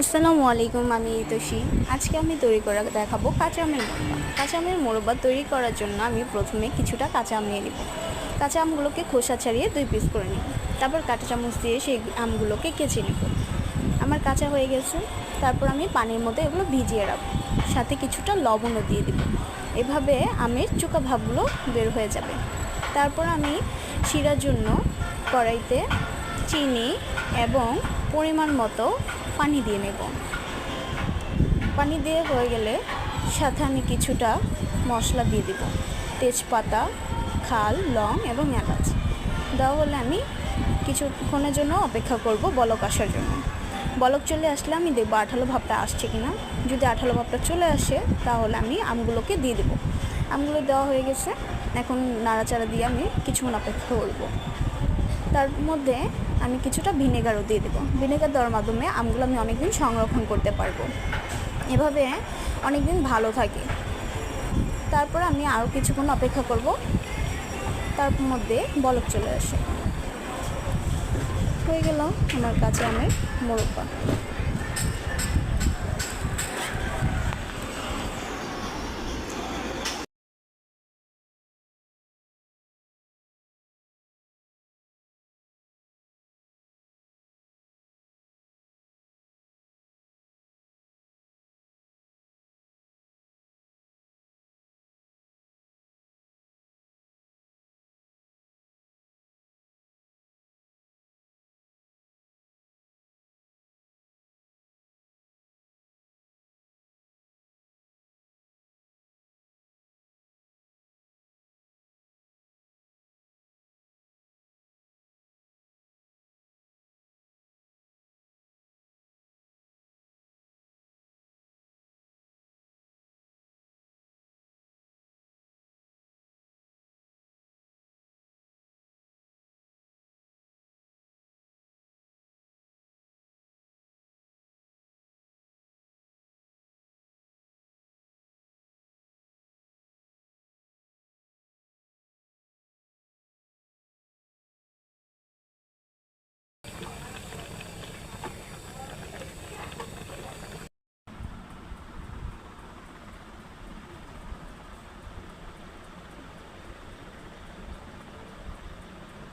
আসসালামু আলাইকুম, আমি তোষি। আজকে আমি তৈরি করে দেখাবো কাঁচা আমের মোরব্বা। কাঁচা আমের মোরব্বা তৈরি করার জন্য আমি প্রথমে কিছুটা কাঁচা আম নিয়ে নিব। কাঁচা আমগুলোকে খোসা ছাড়িয়ে 2 পিস করে নিব। তারপর কাঁটা চামচ দিয়ে সেই আমগুলোকে কেচে নিব। আমার কাঁচা হয়ে গেছে। তারপর আমি পানির মধ্যে এগুলো ভিজিয়ে রাখবো, সাথে কিছুটা লবণও দিয়ে দিব। এভাবে আমের চোকা ভাবগুলো বের হয়ে যাবে। তারপর আমি শিরার জন্য কড়াইতে চিনি এবং পরিমাণ মতো পানি দিয়ে নেব। পানি দিয়ে হয়ে গেলে সাথে আমি কিছুটা মশলা দিয়ে দেব, তেজপাতা, খাল, লং এবং এলাচ। দেওয়া হলে আমি কিছুক্ষণের জন্য অপেক্ষা করব বলক আসার জন্য। বলক চলে আসলে আমি দেখব আঠালো ভাবটা আসছে কিনা। যদি আঠালো ভাবটা চলে আসে তাহলে আমি আমগুলোকে দিয়ে দেব। আমগুলো দেওয়া হয়ে গেছে। এখন নাড়াচাড়া দিয়ে আমি কিছুক্ষণ অপেক্ষা করব। তার মধ্যে আমি কিছুটা ভিনেগারও দিয়ে দেবো। ভিনেগার দেওয়ার মাধ্যমে আমগুলো আমি অনেক দিন সংরক্ষণ করতে পারবো। এভাবে অনেক দিন ভালো থাকে। তারপর আমি আরও কিছুক্ষণ অপেক্ষা করব। তার মধ্যে বলক চলে আসে। হয়ে গেল আমার কাঁচা আমের মোরব্বা।